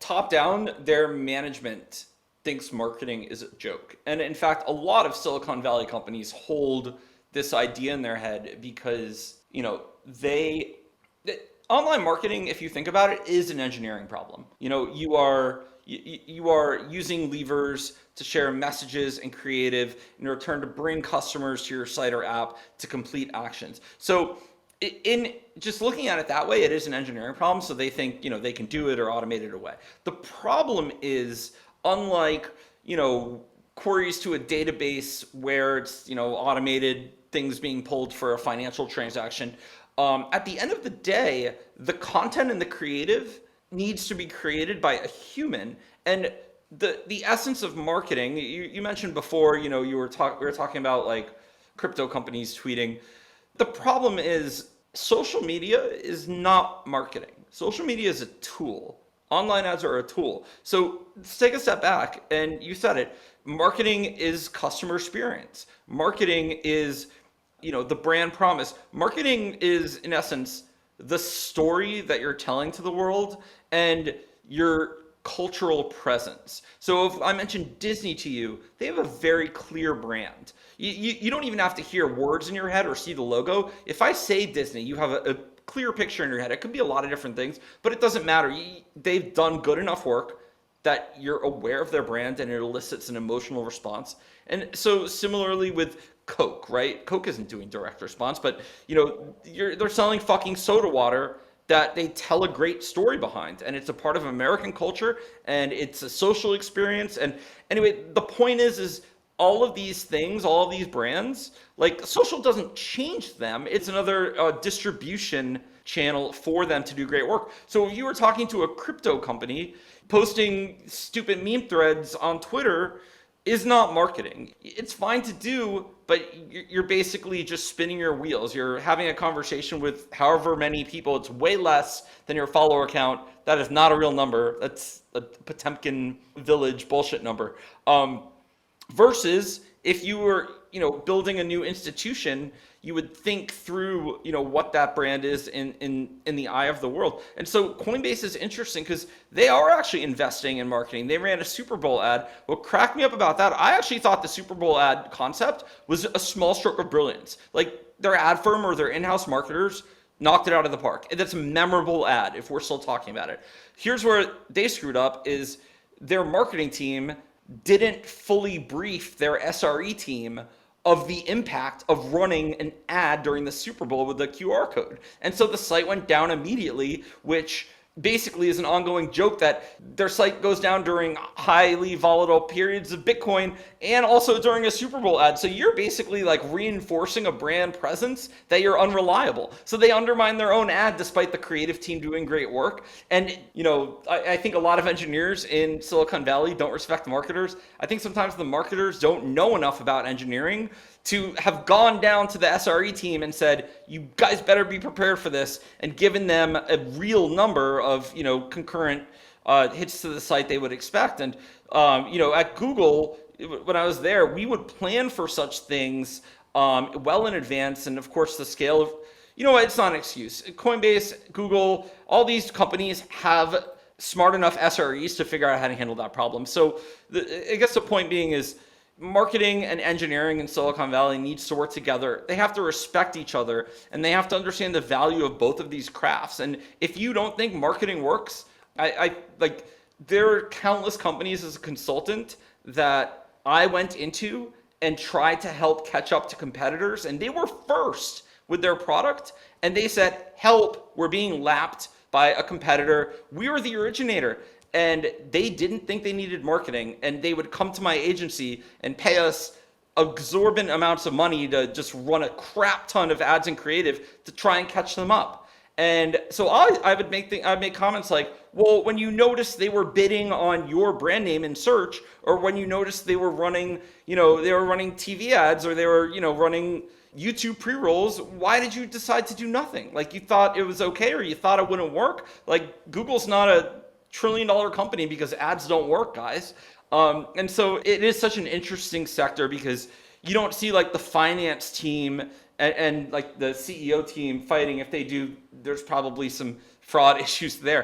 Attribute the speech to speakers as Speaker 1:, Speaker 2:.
Speaker 1: top down, their management thinks marketing is a joke. And in fact, a lot of Silicon Valley companies hold this idea in their head because, they online marketing, if you think about it, is an engineering problem. You are using levers to share messages and creative in return to bring customers to your site or app to complete actions. So in just looking at it that way, it is an engineering problem. So they think, they can do it or automate it away. The problem is, unlike, queries to a database where it's, automated things being pulled for a financial transaction, at the end of the day, the content and the creative needs to be created by a human. And the essence of marketing, you mentioned before, we were talking about like crypto companies tweeting. The problem is social media is not marketing. Social media is a tool. Online ads are a tool. So let's take a step back, and you said it. Marketing is customer experience. Marketing is, the brand promise. Marketing is, in essence, the story that you're telling to the world and your cultural presence. So if I mentioned Disney to you, they have a very clear brand. You don't even have to hear words in your head or see the logo. If I say Disney, you have a clear picture in your head. It could be a lot of different things, but it doesn't matter. They've done good enough work that you're aware of their brand and it elicits an emotional response. And so similarly with Coke, right? Coke isn't doing direct response, but they're selling fucking soda water that they tell a great story behind, and it's a part of American culture, and it's a social experience. And anyway, the point is all of these things, all of these brands, like social doesn't change them. It's another distribution channel for them to do great work. So if you were talking to a crypto company, posting stupid meme threads on Twitter is not marketing. It's fine to do, but you're basically just spinning your wheels. You're having a conversation with however many people. It's way less than your follower count. That is not a real number. That's a Potemkin village bullshit number. Versus if you were, building a new institution, you would think through, what that brand is in the eye of the world. And so Coinbase is interesting because they are actually investing in marketing. They ran a Super Bowl ad. What cracked me up about that, I actually thought the Super Bowl ad concept was a small stroke of brilliance. Like their ad firm or their in-house marketers knocked it out of the park. That's a memorable ad if we're still talking about it. Here's where they screwed up is their marketing team didn't fully brief their SRE team of the impact of running an ad during the Super Bowl with the QR code. And so the site went down immediately, which basically is an ongoing joke that their site goes down during highly volatile periods of Bitcoin and also during a Super Bowl ad. So you're basically like reinforcing a brand presence that you're unreliable. So they undermine their own ad despite the creative team doing great work. And, I think a lot of engineers in Silicon Valley don't respect marketers. I think sometimes the marketers don't know enough about engineering to have gone down to the SRE team and said, you guys better be prepared for this, and given them a real number of, concurrent hits to the site they would expect. And, at Google, when I was there, we would plan for such things well in advance. And of course, the scale of, it's not an excuse. Coinbase, Google, all these companies have smart enough SREs to figure out how to handle that problem. So I guess the point being is, marketing and engineering in Silicon Valley needs to work together. They have to respect each other, and they have to understand the value of both of these crafts. And if you don't think marketing works, there are countless companies as a consultant that I went into and tried to help catch up to competitors, and they were first with their product, and they said, help, we're being lapped by a competitor. We were the originator. And they didn't think they needed marketing, and they would come to my agency and pay us exorbitant amounts of money to just run a crap ton of ads and creative to try and catch them up. And so I'd make comments like, well, when you notice they were bidding on your brand name in search, or when you noticed they were running, TV ads, or they were, running YouTube pre-rolls, why did you decide to do nothing? Like, you thought it was okay, or you thought it wouldn't work? Like, Google's not a trillion-dollar company because ads don't work, guys. And so it is such an interesting sector because you don't see like the finance team and like the CEO team fighting. If they do, there's probably some fraud issues there.